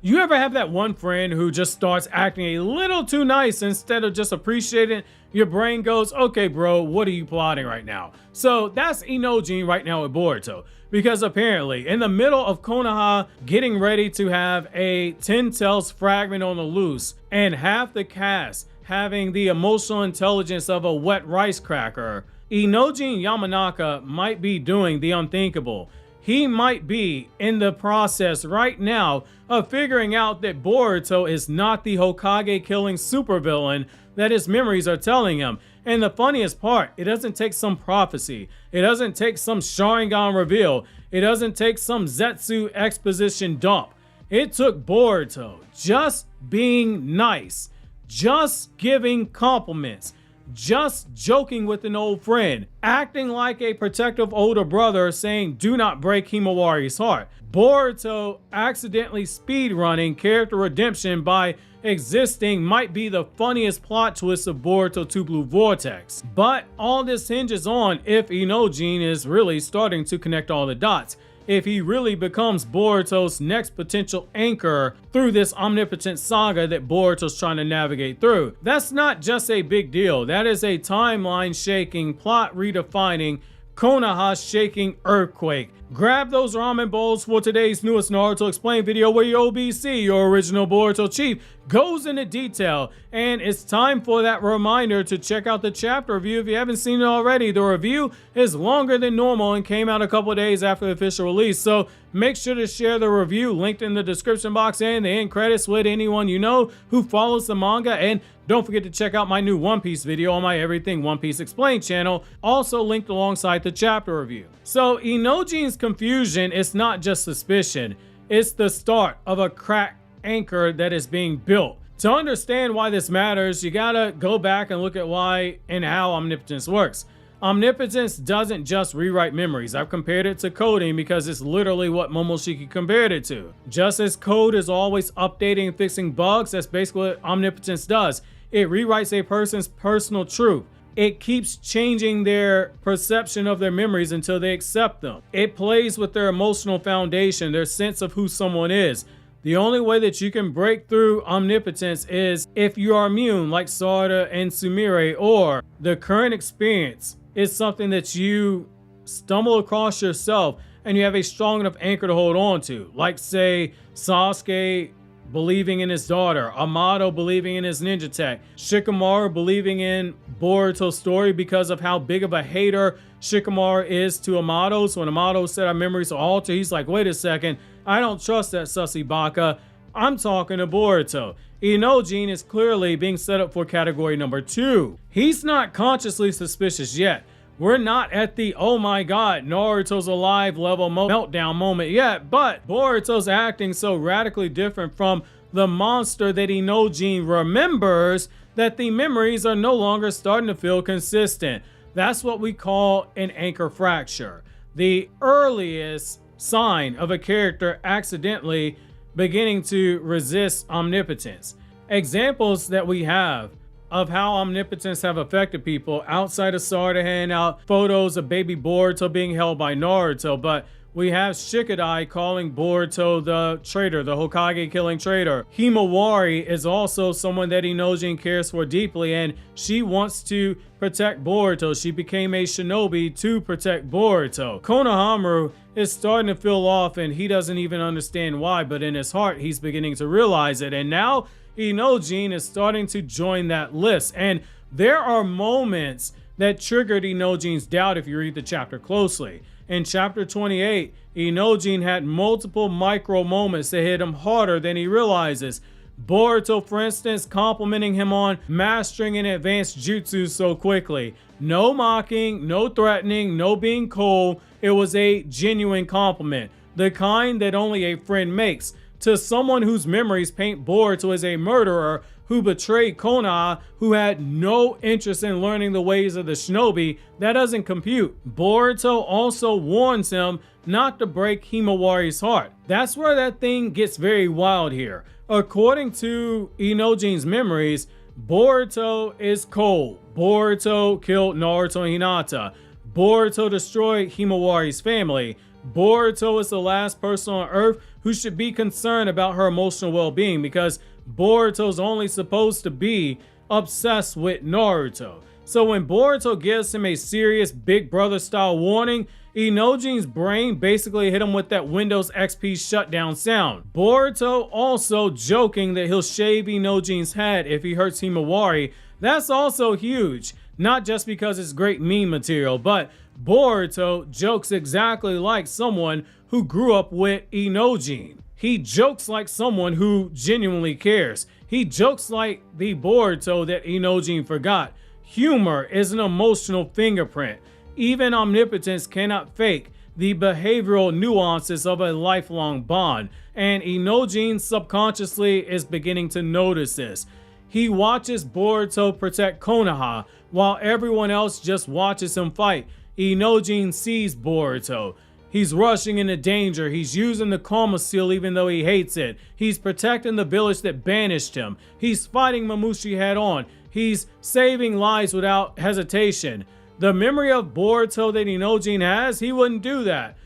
You ever have that one friend who just starts acting a little too nice instead of just appreciating? Your brain goes, okay, bro, what are you plotting right now? So that's Inojin right now with Boruto. Because apparently, in the middle of Konoha getting ready to have a 10 Tails fragment on the loose, and half the cast having the emotional intelligence of a wet rice cracker, Inojin Yamanaka might be doing the unthinkable. He might be in the process right now of figuring out that Boruto is not the Hokage killing supervillain that his memories are telling him. And the funniest part, it doesn't take some prophecy. It doesn't take some Sharingan reveal. It doesn't take some Zetsu exposition dump. It took Boruto just being nice, just giving compliments, just joking with an old friend, acting like a protective older brother saying do not break Himawari's heart. Boruto accidentally speedrunning character redemption by existing might be the funniest plot twist of Boruto 2 Blue Vortex. But all this hinges on if Inojin is really starting to connect all the dots. If he really becomes Boruto's next potential anchor through this omnipotent saga that Boruto's trying to navigate through. That's not just a big deal. That is a timeline-shaking, plot-redefining, Konoha-shaking earthquake. Grab those ramen bowls for today's newest Naruto Explained video where your OBC, your original Boruto chief, goes into detail. And it's time for that reminder to check out the chapter review if you haven't seen it already. The review is longer than normal and came out a couple days after the official release, so make sure to share the review linked in the description box and the end credits with anyone you know who follows the manga. And don't forget to check out my new One Piece video on my Everything One Piece Explained channel, also linked alongside the chapter review. So Inojin's confusion is not just suspicion, it's the start of a cracked anchor that is being built. To understand why this matters, you gotta go back and look at why and how Omnipotence works. Omnipotence doesn't just rewrite memories. I've compared it to coding because it's literally what Mamushi compared it to. Just as code is always updating and fixing bugs, that's basically what Omnipotence does. It rewrites a person's personal truth. It keeps changing their perception of their memories until they accept them. It plays with their emotional foundation, their sense of who someone is. The only way that you can break through omnipotence is if you are immune like Sarada and Sumire, or the current experience is something that you stumble across yourself and you have a strong enough anchor to hold on to. Like say Sasuke believing in his daughter, Amato believing in his ninja tech, Shikamaru believing in Boruto's story because of how big of a hater Shikamaru is to Amato. So when Amato said our memories are altered, he's like, wait a second, I don't trust that sussy baka. I'm talking to Boruto. Inojin is clearly being set up for category number 2. He's not consciously suspicious yet. We're not at the oh my god, Naruto's alive level meltdown moment yet, but Boruto's acting so radically different from the monster that Inojin remembers that the memories are no longer starting to feel consistent. That's what we call an anchor fracture. The earliest sign of a character accidentally beginning to resist omnipotence. Examples that we have of how omnipotence have affected people outside of Sarada handing out photos of baby Boruto being held by Naruto, but we have Shikadai calling Boruto the traitor, the Hokage killing traitor. Himawari is also someone that Inojin cares for deeply, and she wants to protect Boruto. She became a shinobi to protect Boruto. Konohamaru is starting to feel off and he doesn't even understand why, but in his heart he's beginning to realize it. And now Inojin is starting to join that list. And there are moments that triggered Inojin's doubt if you read the chapter closely. In chapter 28, Inojin had multiple micro moments that hit him harder than he realizes. Boruto, for instance, complimenting him on mastering an advanced jutsu so quickly. No mocking, no threatening, no being cold. It was a genuine compliment, the kind that only a friend makes. To someone whose memories paint Boruto as a murderer who betrayed Konoha, who had no interest in learning the ways of the shinobi, that doesn't compute. Boruto also warns him not to break Himawari's heart. That's where that thing gets very wild here. According to Inojin's memories, Boruto is cold. Boruto killed Naruto and Hinata. Boruto destroyed Himawari's family. Boruto is the last person on Earth who should be concerned about her emotional well-being, because Boruto's only supposed to be obsessed with Naruto. So when Boruto gives him a serious Big Brother style warning, Inojin's brain basically hit him with that Windows XP shutdown sound. Boruto also joking that he'll shave Inojin's head if he hurts Himawari. That's also huge, not just because it's great meme material, but Boruto jokes exactly like someone who grew up with Inojin. He jokes like someone who genuinely cares. He jokes like the Boruto that Inojin forgot. Humor is an emotional fingerprint. Even Omnipotence cannot fake the behavioral nuances of a lifelong bond, and Inojin subconsciously is beginning to notice this. He watches Boruto protect Konoha while everyone else just watches him fight. Inojin sees Boruto. He's rushing into danger. He's using the Karma Seal even though he hates it. He's protecting the village that banished him. He's fighting Mamushi head on. He's saving lives without hesitation. The memory of Boruto that Inojin has, he wouldn't do that.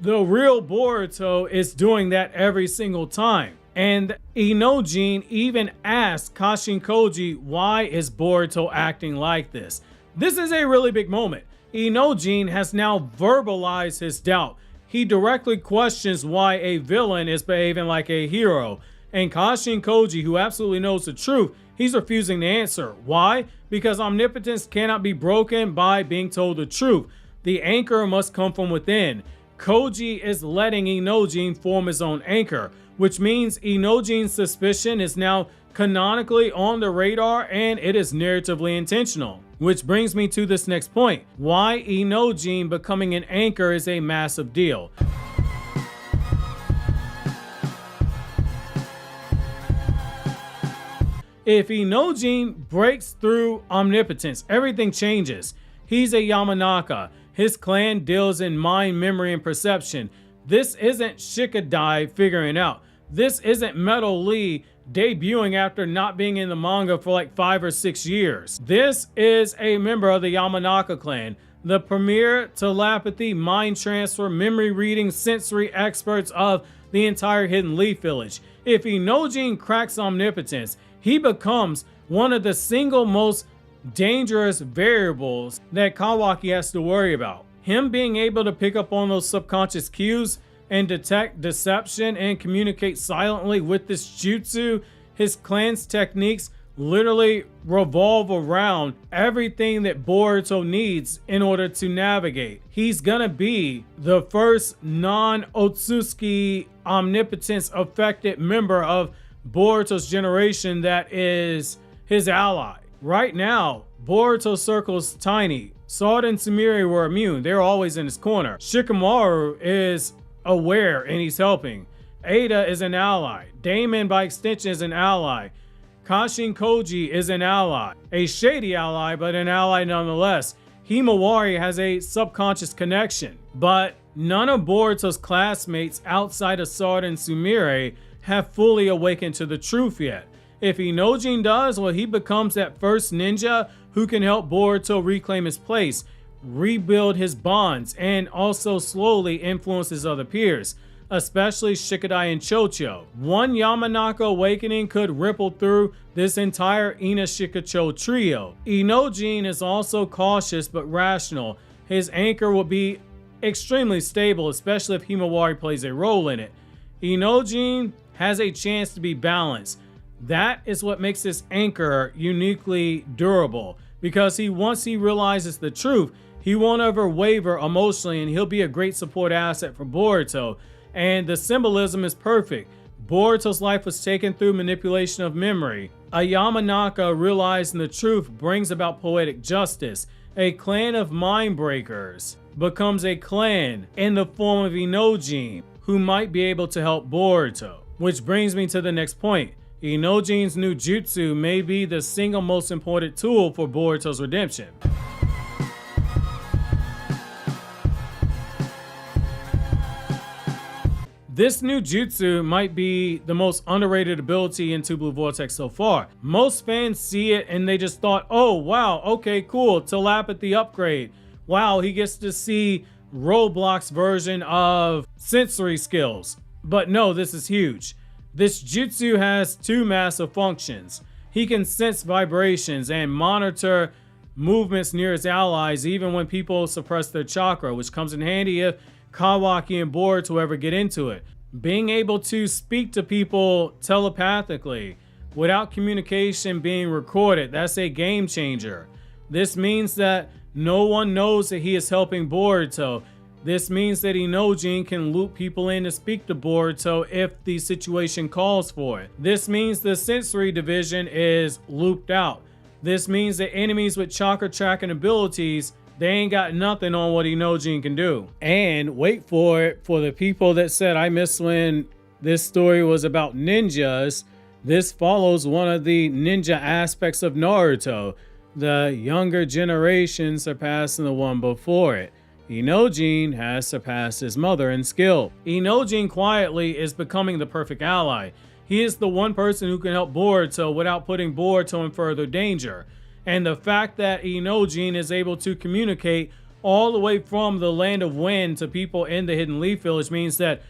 The real Boruto is doing that every single time. And Inojin even asked Kashin Koji, why is Boruto acting like this? This is a really big moment. Inojin has now verbalized his doubt. He directly questions why a villain is behaving like a hero. And Kashin Koji, who absolutely knows the truth, he's refusing to answer. Why? Because omnipotence cannot be broken by being told the truth. The anchor must come from within. Koji is letting Inojin form his own anchor, which means Inojin's suspicion is now canonically on the radar and it is narratively intentional. Which brings me to this next point. Why Inojin becoming an anchor is a massive deal. If Inojin breaks through omnipotence, everything changes. He's a Yamanaka. His clan deals in mind, memory, and perception. This isn't Shikadai figuring out. This isn't Metal Lee debuting after not being in the manga for like 5 or 6 years. This is a member of the Yamanaka clan, the premier telepathy, mind transfer, memory reading, sensory experts of the entire Hidden Leaf village. If Inojin cracks omnipotence, he becomes one of the single most dangerous variables that Kawaki has to worry about. Him being able to pick up on those subconscious cues and detect deception and communicate silently with this jutsu, his clan's techniques literally revolve around everything that Boruto needs in order to navigate. He's gonna be the first non-Otsutsuki omnipotence affected member of Boruto's generation that is his ally. Right now, Boruto's circle is tiny. Sword and Sumire were immune. They're always in his corner. Shikamaru is aware and he's helping. Eida is an ally. Damon by extension is an ally. Kashin Koji is an ally. A shady ally, but an ally nonetheless. Himawari has a subconscious connection. But none of Boruto's classmates outside of Sword and Sumire have fully awakened to the truth yet. If Inojin does, well, he becomes that first ninja who can help Boruto reclaim his place, rebuild his bonds, and also slowly influence his other peers, especially Shikadai and Chocho. One Yamanaka awakening could ripple through this entire Ina Shikacho trio. Inojin is also cautious but rational. His anchor will be extremely stable, especially if Himawari plays a role in it. Inojin has a chance to be balanced. That is what makes this anchor uniquely durable, because once he realizes the truth, he won't ever waver emotionally and he'll be a great support asset for Boruto. And the symbolism is perfect. Boruto's life was taken through manipulation of memory. A Yamanaka realizing the truth brings about poetic justice. A clan of mind breakers becomes a clan in the form of Inojin, who might be able to help Boruto. Which brings me to the next point. Inojin's new jutsu may be the single most important tool for Boruto's redemption. This new jutsu might be the most underrated ability in Two Blue Vortex so far. Most fans see it and they just thought, oh wow, okay, cool, telepathy upgrade. Wow, he gets to see Roblox's version of sensory skills. But no, this is huge. This jutsu has two massive functions. He can sense vibrations and monitor movements near his allies even when people suppress their chakra, which comes in handy if Kawaki and Boruto ever get into it. Being able to speak to people telepathically without communication being recorded, that's a game changer. This means that no one knows that he is helping Boruto. This means that Inojin can loop people in to speak to Boruto if the situation calls for it. This means the sensory division is looped out. This means that enemies with chakra tracking abilities, they ain't got nothing on what Inojin can do. And wait for it, for the people that said I missed when this story was about ninjas, this follows one of the ninja aspects of Naruto. The younger generation surpassing the one before it. Inojin has surpassed his mother in skill. Inojin quietly is becoming the perfect ally. He is the one person who can help Boruto without putting Boruto in further danger. And the fact that Inojin is able to communicate all the way from the Land of Wind to people in the Hidden Leaf Village means that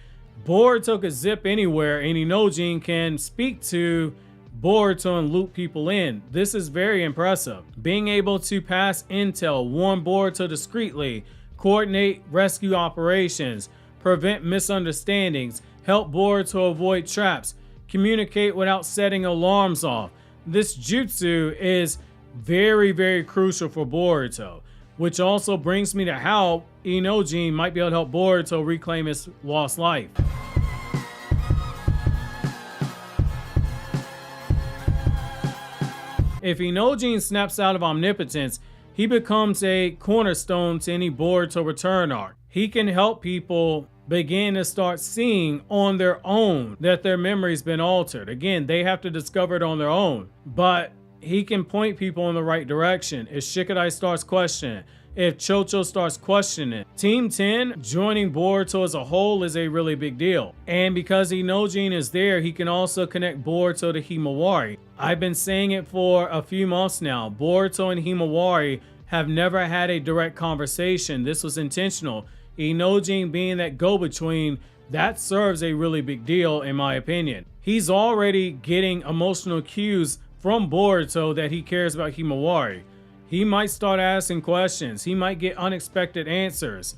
Boruto could zip anywhere and Inojin can speak to Boruto and loop people in. This is very impressive. Being able to pass intel, warn Boruto discreetly, coordinate rescue operations, prevent misunderstandings, help Boruto avoid traps, communicate without setting alarms off. This jutsu is very, very crucial for Boruto, which also brings me to how Inojin might be able to help Boruto reclaim his lost life. If Inojin snaps out of Omnipotence, he becomes a cornerstone to any Boruto return arc. He can help people begin to start seeing on their own that their memory's been altered. Again, they have to discover it on their own, but he can point people in the right direction. If Shikadai starts questioning, if Chocho starts questioning, Team 10 joining Boruto as a whole is a really big deal. And because Inojin is there, he can also connect Boruto to Himawari. I've been saying it for a few months now. Boruto and Himawari have never had a direct conversation. This was intentional. Inojin being that go-between, that serves a really big deal in my opinion. He's already getting emotional cues from Boruto that he cares about Himawari. He might start asking questions. He might get unexpected answers.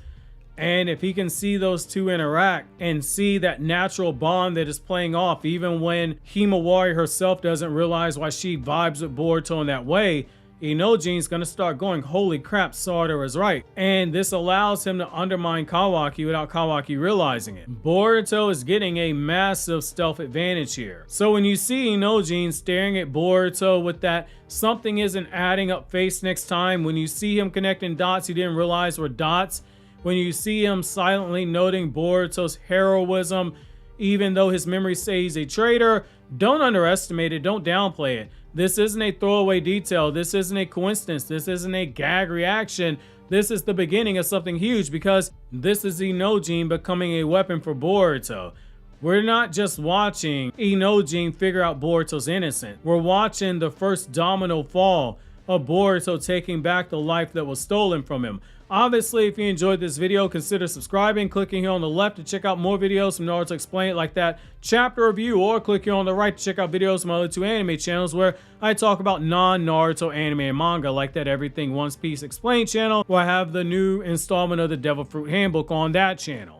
And if he can see those two interact and see that natural bond that is playing off, even when Himawari herself doesn't realize why she vibes with Boruto in that way, Inojin's gonna start going, holy crap, Sarada is right. And this allows him to undermine Kawaki without Kawaki realizing it. Boruto is getting a massive stealth advantage here. So when you see Inojin staring at Boruto with that something isn't adding up face next time, when you see him connecting dots he didn't realize were dots, when you see him silently noting Boruto's heroism, even though his memories say he's a traitor, don't underestimate it, don't downplay it. This isn't a throwaway detail. This isn't a coincidence. This isn't a gag reaction. This is the beginning of something huge because this is Inojin becoming a weapon for Boruto. We're not just watching Inojin figure out Boruto's innocence. We're watching the first domino fall of Boruto taking back the life that was stolen from him. Obviously, if you enjoyed this video, consider subscribing, clicking here on the left to check out more videos from Naruto Explained like that chapter review, or click here on the right to check out videos from my other two anime channels where I talk about non-Naruto anime and manga like that Everything One Piece Explained channel, where I have the new installment of the Devil Fruit Handbook on that channel.